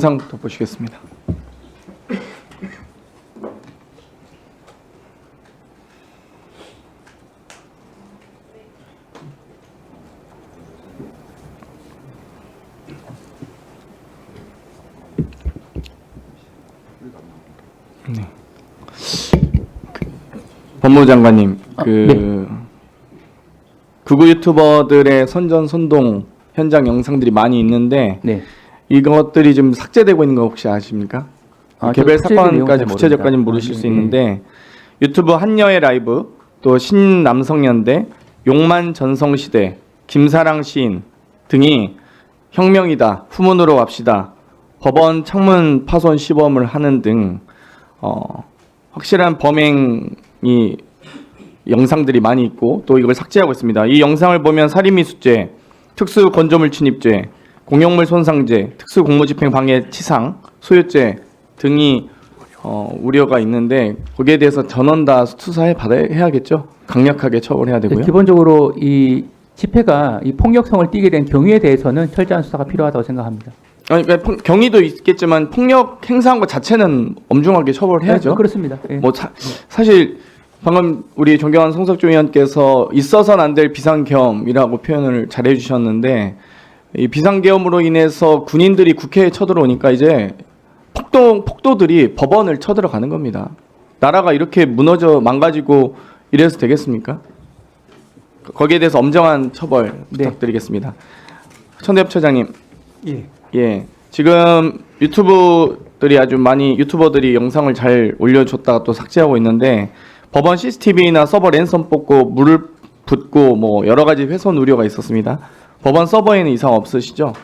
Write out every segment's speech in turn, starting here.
영상부터 보시겠습니다. 네. 법무장관님, 극우 유튜버들의 선전선동 현장 영상들이 많이 있는데 이것들이 좀 삭제되고 있는 거 혹시 아십니까? 개별 사건까지 구체적까지는 모르실 수 있는데 유튜브 한여의 라이브, 또 신남성연대, 용만 전성시대, 김사랑 시인 등이 혁명이다, 후문으로 갑시다, 법원 창문 파손 시범을 하는 등 확실한 범행이 영상들이 많이 있고 또 이걸 삭제하고 있습니다. 이 영상을 보면 살인미수죄, 특수건조물 침입죄, 공용물 손상죄, 특수공무집행 방해 치상, 소유죄 등이 우려가 있는데 거기에 대해서 전원 다 수사해 받아야겠죠. 강력하게 처벌해야 되고요. 기본적으로 이 집회가 이 폭력성을 띠게 된 경위에 대해서는 철저한 수사가 필요하다고 생각합니다. 그러니까 경위도 있겠지만 폭력 행사한 것 자체는 엄중하게 처벌해야죠. 네, 그렇습니다. 예. 사실 방금 우리 존경하는 송석주 의원께서 있어서는 안 될 비상계엄이라고 표현을 잘해 주셨는데 이 비상계엄으로 인해서 군인들이 국회에 쳐들어오니까 이제 폭도들이 법원을 쳐들어가는 겁니다. 나라가 이렇게 무너져 망가지고 이래서 되겠습니까? 거기에 대해서 엄정한 처벌 부탁드리겠습니다. 천대엽 처장님. 예. 지금 유튜버들이 영상을 잘 올려줬다가 또 삭제하고 있는데 법원 CCTV나 서버 랜선 뽑고 물을 붓고 여러 가지 훼손 우려가 있었습니다. 법원 서버에는 이상 없으시죠?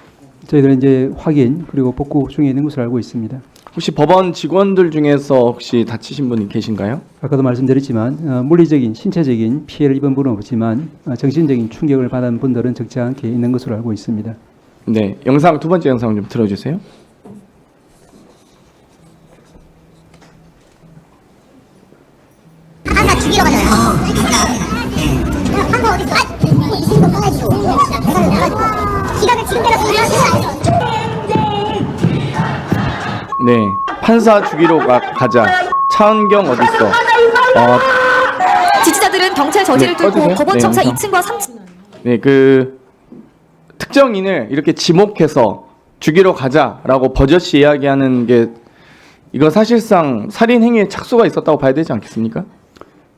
저희들은 이제 확인 그리고 복구 중에 있는 것으로 알고 있습니다. 혹시 법원 직원들 중에서 혹시 다치신 분이 계신가요? 아까도 말씀드렸지만 물리적인 신체적인 피해를 입은 분은 없지만 정신적인 충격을 받은 분들은 적지 않게 있는 것으로 알고 있습니다. 네, 두 번째 영상 좀 들어주세요. 아까 죽이러 가잖아요. 한거 어디 있어? 이 친구 꺼가지고 계산을 해가지고 기각을 지금 내가 네, 판사 죽이러 가자. 차은경 어디 있어? 지지자들은 경찰 저지를 뚫고 꺼주세요. 법원 네, 청사 영상. 2층과 3층. 네, 특정인을 이렇게 지목해서 죽이러 가자라고 버젓이 이야기하는 게 이거 사실상 살인 행위에 착수가 있었다고 봐야 되지 않겠습니까?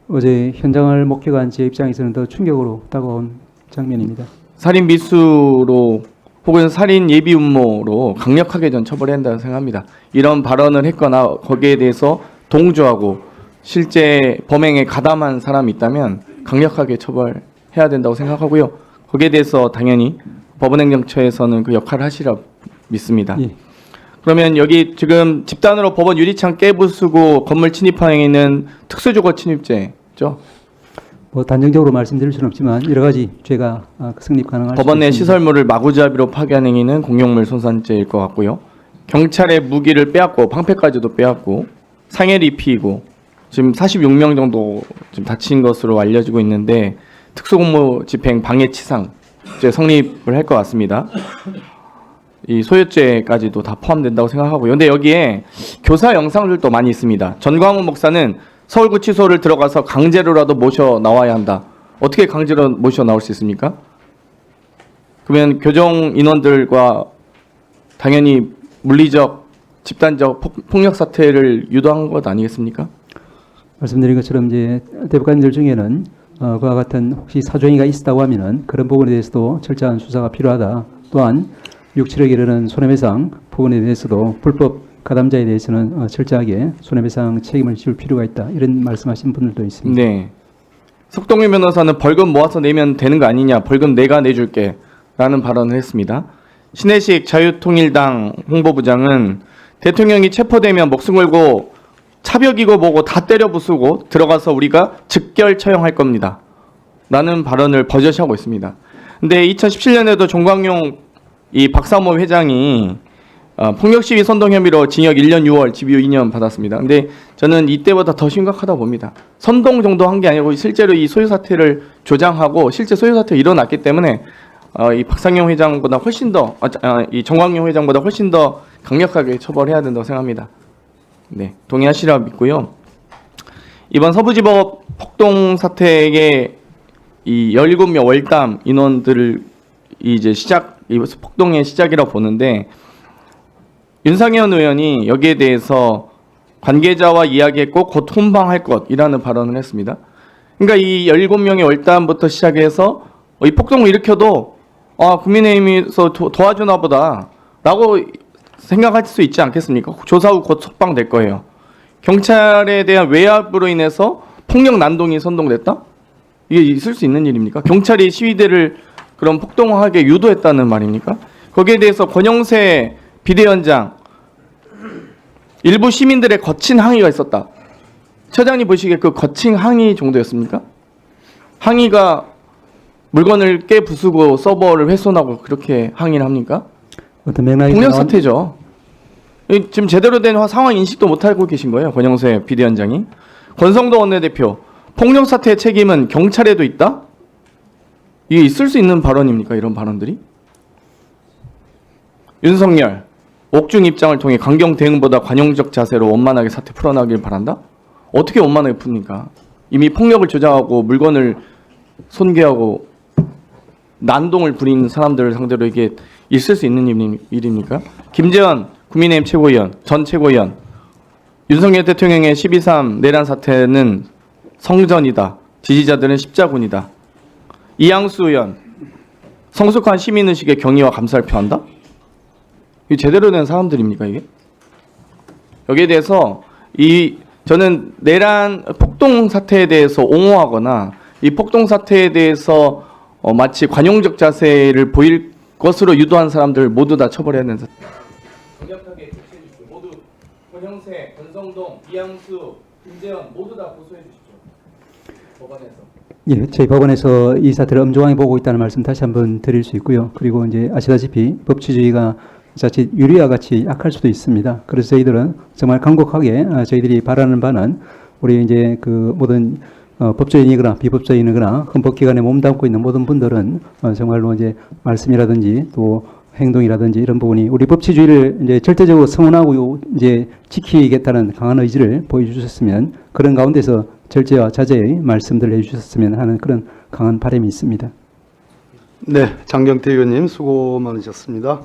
어제 현장을 목격한 제 입장에서는 더 충격으로 다가온 장면입니다. 살인 미수로 혹은 살인 예비 음모로 강력하게 전 처벌해야 한다고 생각합니다. 이런 발언을 했거나 거기에 대해서 동조하고 실제 범행에 가담한 사람이 있다면 강력하게 처벌해야 된다고 생각하고요. 거기에 대해서 당연히 법원행정처에서는 그 역할을 하시라 믿습니다. 예. 그러면 여기 지금 집단으로 법원 유리창 깨부수고 건물 침입한 행위는 특수주거 침입죄죠? 단정적으로 말씀드릴 수는 없지만 여러 가지 죄가 성립 가능할 수 있습니다. 법원 내 시설물을 마구잡이로 파괴한 행위는 공용물 손상죄일 것 같고요. 경찰의 무기를 빼앗고 방패까지도 빼앗고 상해를 입히고 지금 46명 정도 지금 다친 것으로 알려지고 있는데 특수공무집행 방해치상죄 성립을 할 것 같습니다. 이 소유죄까지도 다 포함된다고 생각하고요. 근데 여기에 교사 영상들도 많이 있습니다. 전광훈 목사는 서울구치소를 들어가서 강제로라도 모셔 나와야 한다. 어떻게 강제로 모셔 나올 수 있습니까? 그러면 교정 인원들과 당연히 물리적, 집단적 폭력 사태를 유도한 것 아니겠습니까? 말씀드린 것처럼 이제 대법관들 중에는 그와 같은 혹시 사정이가 있었다고 하면은 그런 부분에 대해서도 철저한 수사가 필요하다. 또한 6, 7억에 이르는 손해배상 부분에 대해서도 불법 가담자에 대해서는 철저하게 손해배상 책임을 지울 필요가 있다. 이런 말씀하신 분들도 있습니다. 네. 석동일 변호사는 벌금 모아서 내면 되는 거 아니냐. 벌금 내가 내줄게. 라는 발언을 했습니다. 신혜식 자유통일당 홍보부장은 대통령이 체포되면 목숨 걸고 차벽이고 뭐고 다 때려 부수고 들어가서 우리가 즉결 처형할 겁니다. 라는 발언을 버젓이 하고 있습니다. 근데 2017년에도 종광용 이 박사모 회장이 폭력시위 선동 혐의로 징역 1년 6월, 집유 2년 받았습니다. 근데 저는 이때보다 더 심각하다 봅니다. 선동 정도 한 게 아니고 실제로 이 소유 사태를 조장하고 실제 소유 사태가 일어났기 때문에 이 박상용 회장보다 훨씬 더 이 정광용 회장보다 훨씬 더 강력하게 처벌해야 된다고 생각합니다. 네, 동의하시리라 믿고요. 이번 서부지법 폭동 사태의 이 17명 월담 인원들을 이제 이 폭동의 시작이라고 보는데, 윤상현 의원이 여기에 대해서 관계자와 이야기했고 곧 훈방할 것이라는 발언을 했습니다. 그러니까 이 17명의 월담부터 시작해서 이 폭동을 일으켜도 국민의힘에서 도와주나 보다 라고 생각할 수 있지 않겠습니까? 조사 후 곧 석방될 거예요. 경찰에 대한 외압으로 인해서 폭력 난동이 선동됐다? 이게 있을 수 있는 일입니까? 경찰이 시위대를 그런 폭동하게 유도했다는 말입니까? 거기에 대해서 권영세 비대위원장, 일부 시민들의 거친 항의가 있었다. 처장님 보시기에 그 거친 항의 정도였습니까? 항의가 물건을 깨부수고 서버를 훼손하고 그렇게 항의를 합니까? 어떤 맥락이 폭력 사태죠. 지금 제대로 된 상황 인식도 못하고 계신 거예요. 권영세 비대위원장이. 권성도 원내대표, 폭력 사태의 책임은 경찰에도 있다? 이게 있을 수 있는 발언입니까? 이런 발언들이? 윤석열, 옥중 입장을 통해 강경 대응보다 관용적 자세로 원만하게 사태 풀어나길 바란다? 어떻게 원만하게 풉니까? 이미 폭력을 조장하고 물건을 손괴하고 난동을 부린 사람들을 상대로 이게 있을 수 있는 일입니까? 김재현 국민의힘 최고위원, 전 최고위원, 윤석열 대통령의 12.3 내란 사태는 성전이다. 지지자들은 십자군이다. 이양수 의원, 성숙한 시민의식의 경의와 감사를 표한다? 이게 제대로 된 사람들입니까, 이게? 여기에 대해서 저는 내란 폭동 사태에 대해서 옹호하거나 이 폭동 사태에 대해서 마치 관용적 자세를 보일 것으로 유도한 사람들 모두 다 처벌해야 된다. 강력하게 조치해 주십시오. 모두 권형세, 권성동, 이양수, 김재현 모두 다 고소해 주십시오. 법원에서. 예, 저희 법원에서 이 사태를 엄중하게 보고 있다는 말씀 다시 한번 드릴 수 있고요. 그리고 이제 아시다시피 법치주의가 자칫 유리와 같이 약할 수도 있습니다. 그래서 저희들은 정말 강력하게 저희들이 바라는 바는 우리 이제 그 모든 법조인이거나 비법조인이거나 헌법기관에 몸담고 있는 모든 분들은 정말로 이제 말씀이라든지 또 행동이라든지 이런 부분이 우리 법치주의를 이제 절대적으로 성원하고 이제 지키겠다는 강한 의지를 보여주셨으면 그런 가운데서 절제와 자제의 말씀들을 해주셨으면 하는 그런 강한 바람이 있습니다. 네, 장경태 의원님 수고 많으셨습니다.